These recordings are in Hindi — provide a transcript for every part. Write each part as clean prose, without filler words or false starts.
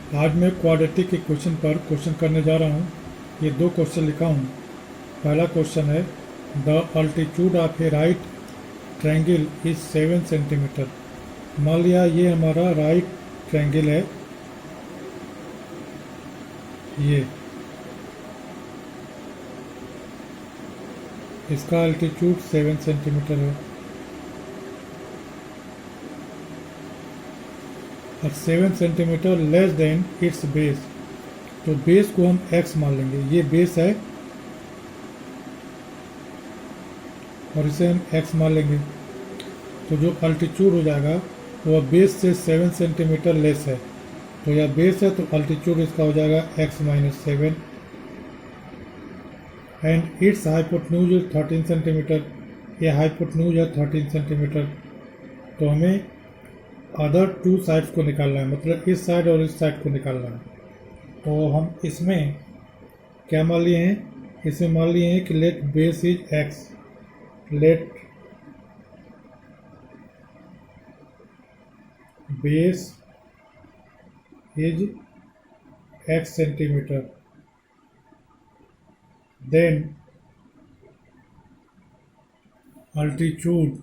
आज मैं क्वाड्रेटिक इक्वेशन पर क्वेश्चन करने जा रहा हूँ। ये दो क्वेश्चन लिखा हूँ। पहला क्वेश्चन है the altitude of A right triangle is 7 centimetre. मान लिया ये हमारा राइट ट्रायंगल है, ये इसका अल्टीट्यूड 7 सेंटीमीटर है और 7 centimetre less than it's base. तो बेस को हम x मान लेंगे, ये बेस है और इसे हम x मान लेंगे। तो जो अल्टीट्यूड हो जाएगा वो बेस से 7 सेंटीमीटर लेस है, तो यह बेस है तो अल्टीट्यूड इसका हो जाएगा x minus 7 and it's hypotenuse is 13 centimetre. ये हाइपोटेन्यूज है 13 सेंटीमीटर। तो हमें अदर टू साइड्स को निकालना है, मतलब इस साइड और इस साइड को निकालना है। तो हम इसमें क्या मान लिए हैं, इसमें मान लिए हैं कि let base is x, let base is x centimetre, then altitude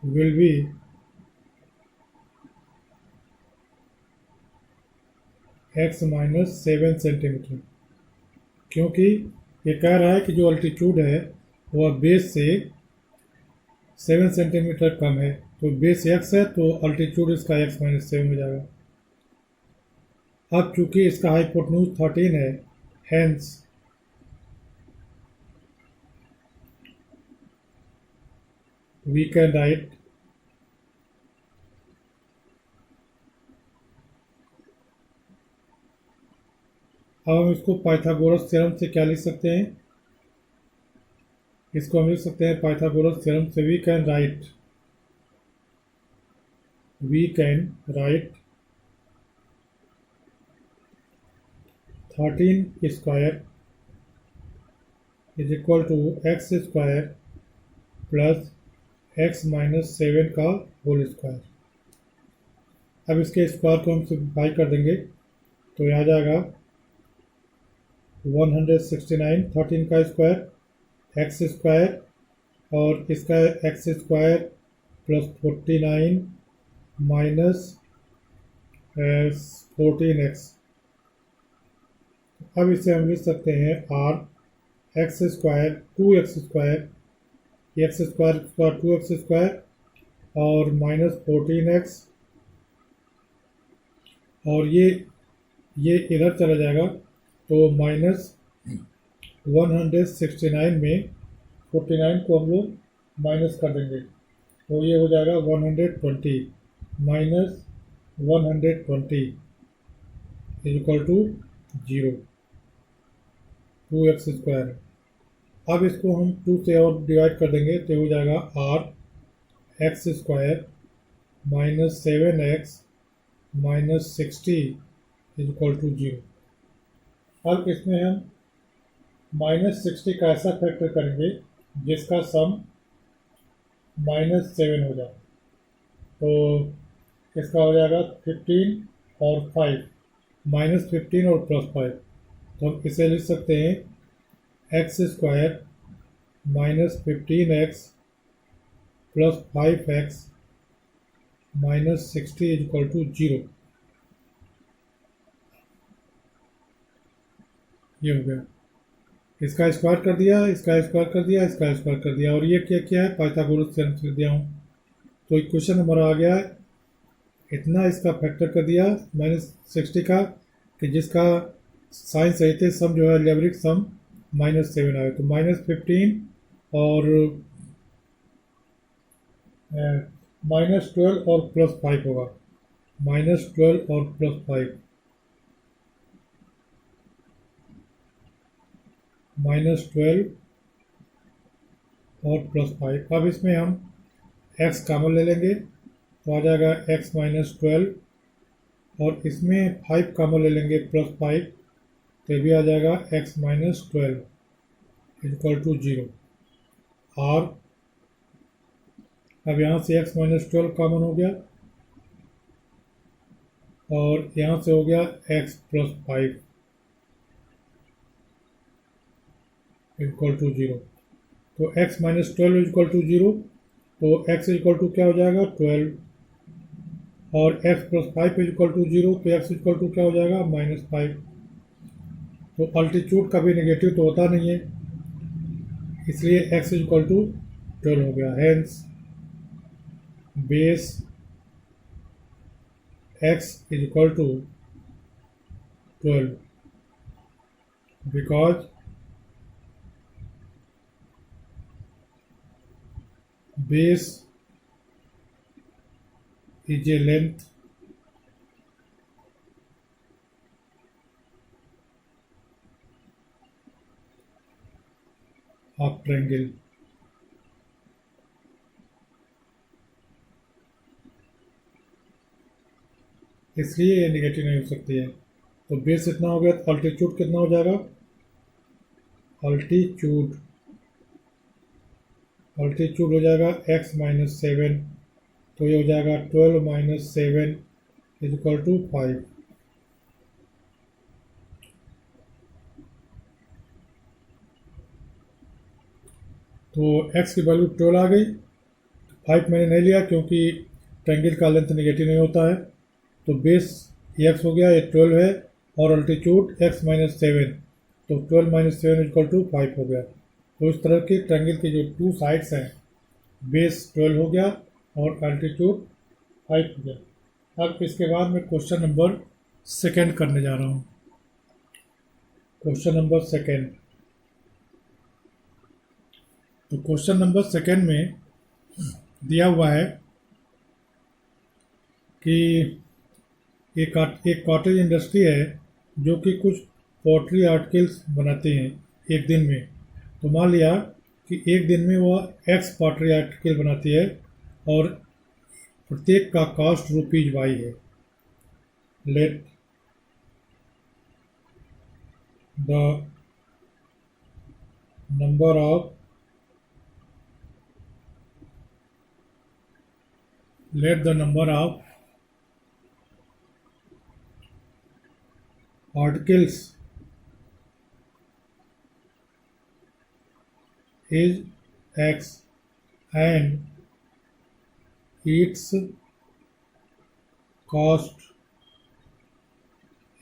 will be x minus 7 centimetre. क्योंकि ये कह रहा है कि जो अल्टीट्यूड है वह बेस से 7 सेंटीमीटर कम है, तो बेस x है तो अल्टीट्यूड इसका x माइनस 7 हो जाएगा। अब चूंकि इसका हाइपोटेन्यूज 13 है, हेंस वी कैन राइट अब हम इसको पाइथागोरस थ्योरम से क्या लिख सकते हैं, इसको हम लिख सकते हैं पाइथागोरस थ्योरम से we can write 13 square is equal to x square plus x minus 7 का होल स्क्वायर। अब इसके स्क्वायर को हम सिंप्लीफाई कर देंगे तो यह आ जाएगा 169, 13 का स्क्वायर एक्स स्क्वायर और इसका x square plus 49 minus 14x। अब इसे हम लिख सकते हैं r x square 2x square, x square का 2x स्क्वायर और माइनस 14x, और ये इधर चला जाएगा तो माइनस 169 में 49 को हम लोग माइनस कर देंगे तो ये हो जाएगा 120 minus 120 is equal to 0, 2x square. अब इसको हम 2 से और डिवाइड कर देंगे तो हो जाएगा r x square minus 7x minus 60 is equal to 0। अब इसमें हम माइनस 60 का ऐसा फैक्टर करेंगे जिसका सम माइनस 7 हो जाए, तो इसका हो जाएगा 15 और 5, माइनस 15 और प्लस 5। तो हम इसे लिख सकते हैं x square minus 15x plus 5x minus 60 is equal to 0। ये हो गया, इसका स्क्वायर कर दिया, इसका स्क्वायर कर दिया, इसका स्क्वायर कर दिया, और ये क्या क्या है पाइथागोरस थ्योरम से दिया हूँ। तो इक्वेशन हमारा आ गया है, इतना इसका फैक्टर कर दिया माइनस 60 का कि जिसका साइन सही थे, सम जो है लेवरिक सम माइनस 7 आए, तो माइनस 15 और माइनस 12 और प्लस 5 होगा, माइनस 12 और प्लस 5, माइनस 12 और प्लस 5। अब इसमें हम x कॉमन ले लेंगे तो आ जाएगा x माइनस 12 और इसमें 5 कॉमन ले लेंगे प्लस 5 तो भी आ जाएगा x minus 12 equal to 0। Or. अब यहाँ से x माइनस 12 कॉमन हो गया और यहाँ से हो गया x प्लस 5 इक्वल टू 0। तो x माइनस 12 इक्वल टू 0, तो x इक्वल टू क्या हो जाएगा 12, और x प्लस 5 इक्वल टू 0, तो x इक्वल टू क्या हो जाएगा -5। तो अल्टीट्यूड कभी नेगेटिव तो होता नहीं है, इसलिए x इक्वल टू 12 हो गया। Hence base x is equal to 12 because base is a length of triangle। इसलिए ये निगेटिव नहीं हो सकती है। तो बेस इतना हो गया, तो अल्टीट्यूड कितना हो जाएगा, अल्टीट्यूड हो जाएगा x माइनस 7, तो ये हो जाएगा 12 माइनस 7 इज इक्वल टू 5। तो x की वैल्यू 12 आ गई। 5 मैंने नहीं लिया क्योंकि ट्रायंगल का लेंथ नेगेटिव नहीं होता है। तो बेस x हो गया, ये 12 है, और अल्टीट्यूड x माइनस 7, तो 12 माइनस 7 इक्वल टू 5 हो गया। तो इस तरह की ट्रायंगल की जो टू साइड्स हैं, बेस 12 हो गया और अल्टीट्यूड 5 हो गया। अब इसके बाद मैं क्वेश्चन नंबर सेकेंड करने जा रहा हूँ। Question number second. तो क्वेश्चन नंबर सेकेंड में दिया हुआ है कि एक कॉटेज इंडस्ट्री है जो कि कुछ पोट्री आर्टिकल्स बनाते हैं एक दिन में। तो मान लिया कि एक दिन में वह एक्स पोट्री आर्टिकल बनाती है और प्रत्येक का कॉस्ट ₹y है। Let the number of articles is x and its cost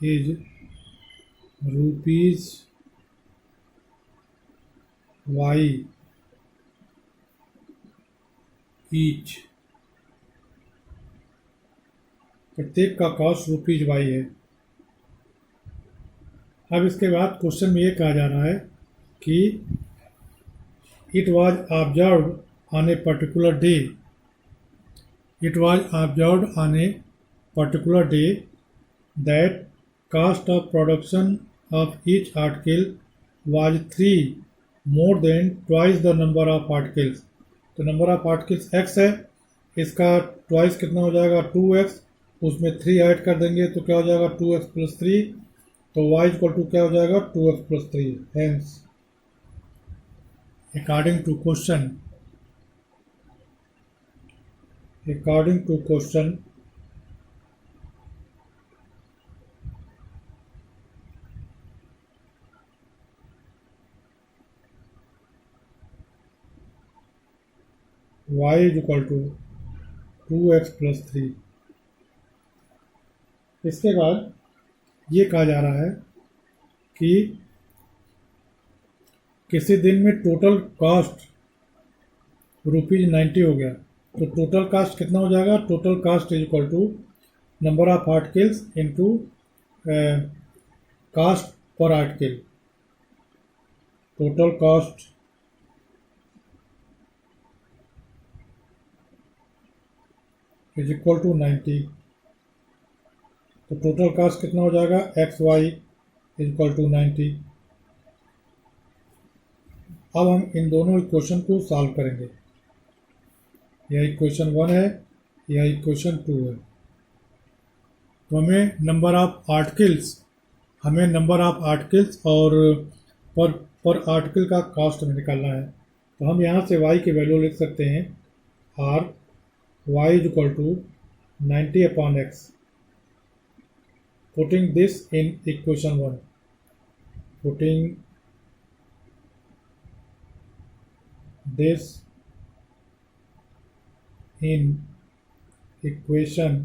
is ₹y each। प्रत्येक का कॉस्ट ₹y है। अब इसके बाद क्वेश्चन में ये कहा जा रहा है कि it was observed on a particular day, that caste of production of each article was 3 more than twice the number of articles. तो नंबर ऑफ आर्टिकल्स x है, इसका ट्वाइस कितना हो जाएगा 2x, उसमें 3 ऐड कर देंगे तो क्या हो जाएगा 2x प्लस 3, तो y इक्वल टू क्या हो जाएगा 2x plus 3। Hence according to question y is equal to 2x plus 3। इसके बाद ये कहा जा रहा है कि किसी दिन में टोटल कॉस्ट ₹90 हो गया। तो टोटल कास्ट कितना हो जाएगा, total cost is equal to number of articles into cost per article. Total cost is equal to 90। तो टोटल कास्ट कितना हो जाएगा XY इज इक्वल टू 90। अब हम इन दोनों इक्वेशन को सॉल्व करेंगे। यह इक्वेशन 1 है, यह इक्वेशन 2 है। तो हमें नंबर ऑफ आर्टिकल्स और पर आर्टिकल का कॉस्ट हमें निकालना है। तो हम यहाँ से y की वैल्यू लिख सकते हैं r y is equal to 90/x, putting this in equation 1, putting this in equation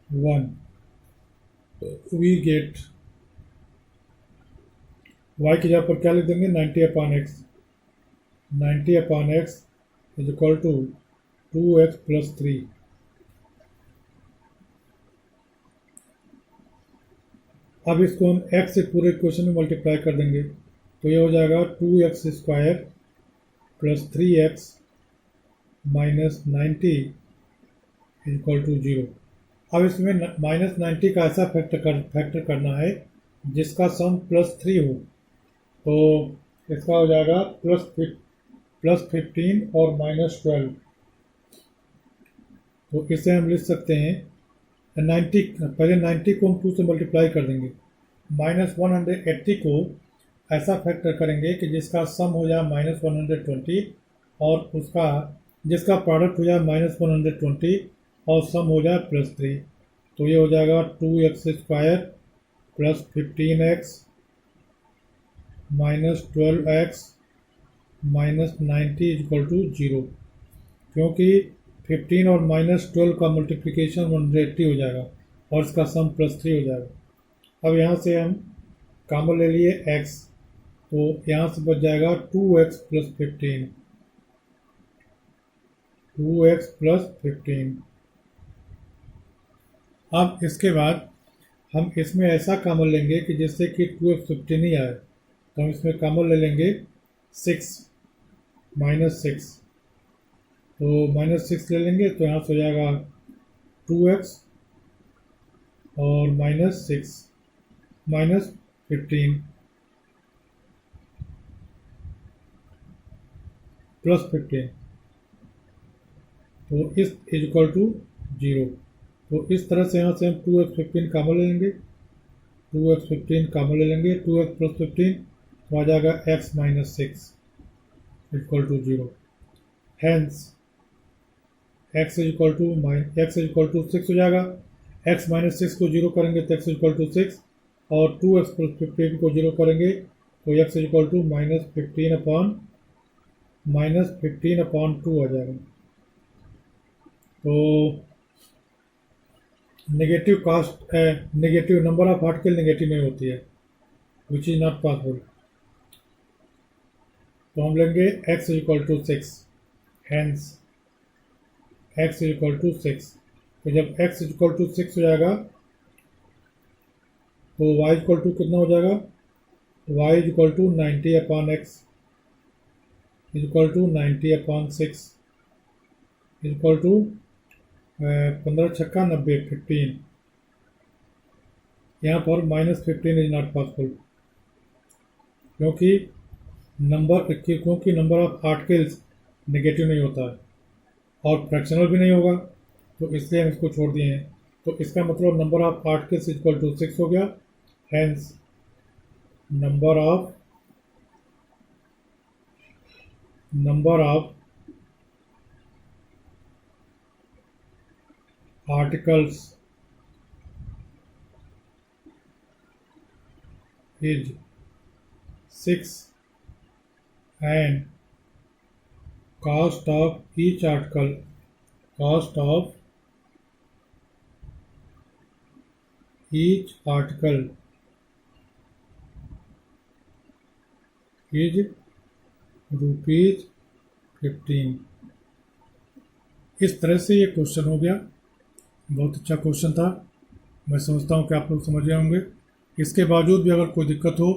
1, we get y की जगह पर क्या लिख देंगे 90/x, 90/x is equal to 2x plus 3। अब इसको हम x से पूरे इक्वेशन में मल्टीप्लाई कर देंगे, तो ये हो जाएगा 2x square plus 3x minus 90 is equal to 0। अब इसमें माइनस 90 का ऐसा फैक्टर करना है जिसका सम प्लस 3 हो, तो इसका हो जाएगा प्लस 15 और माइनस 12। तो इसे हम लिख सकते हैं 90, पहले 90 को हम 2 से मल्टीप्लाई कर देंगे, माइनस 180 को ऐसा फैक्टर करेंगे कि जिसका सम हो जाए माइनस 120 और उसका जिसका प्रोडक्ट हो जाए माइनस 120 और सम हो जाए प्लस 3। तो ये हो जाएगा 2x square plus 15x minus 12x minus 90 is equal to 0, क्योंकि 15 और माइनस 12 का मल्टीप्लिकेशन 180 हो जाएगा और इसका सम प्लस 3 हो जाएगा। अब यहाँ से हम कॉमन ले लिए x, तो यहाँ से बच जाएगा 2x प्लस 15, 2x प्लस 15। अब इसके बाद हम इसमें ऐसा कॉमन लेंगे कि जिससे कि 2x 15 ही आए, तो हम इसमें कॉमन ले लेंगे 6 माइनस 6, तो माइनस 6 ले लेंगे, तो यहाँ से हो जाएगा 2x और माइनस 6 माइनस 15 प्लस 15, तो इस इज इक्वल टू 0। तो इस तरह से यहाँ से हम 2x 15 कॉमन ले लेंगे, 2x 15 कॉमन ले लेंगे, 2x प्लस 15 तो आ जाएगा x minus 6 equal to 0। Hence x is equal to 6 हो जाएगा, x माइनस 6 को 0 करेंगे तो x इज इक्वल टू 6 और 2x प्लस 15 को 0 करेंगे तो x is equal to minus 15/2 आ जाएगा। तो negative number of article negative नहीं होती है, विच इज नॉट पॉसिबल। तो हम लेंगे x is equal to 6, hence x is equal to 6। तो जब x इज इक्वल टू 6 हो जाएगा तो y इक्वल टू कितना हो जाएगा, y is equal to 90/x is equal to 90/6 is equal to 15 छक्का 90 15। यहाँ पर माइनस 15 इज नॉट पॉसिबल, क्योंकि नंबर ऑफ आर्टिकल्स नेगेटिव नहीं होता है और फ्रैक्शनल भी नहीं होगा, तो इसलिए हम इसको छोड़ दिए हैं। तो इसका मतलब number of articles equal to 6 हो गया, hence number of articles is 6 and cost of each article is rupees 15। इस तरह से ये क्वेश्चन हो गया, बहुत अच्छा क्वेश्चन था। मैं समझता हूँ कि आप लोग समझ गए होंगे। इसके बावजूद भी अगर कोई दिक्कत हो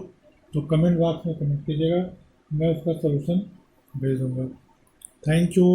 तो कमेंट बॉक्स में कमेंट कीजिएगा, मैं उसका सलूशन भेज दूँगा। Thank you.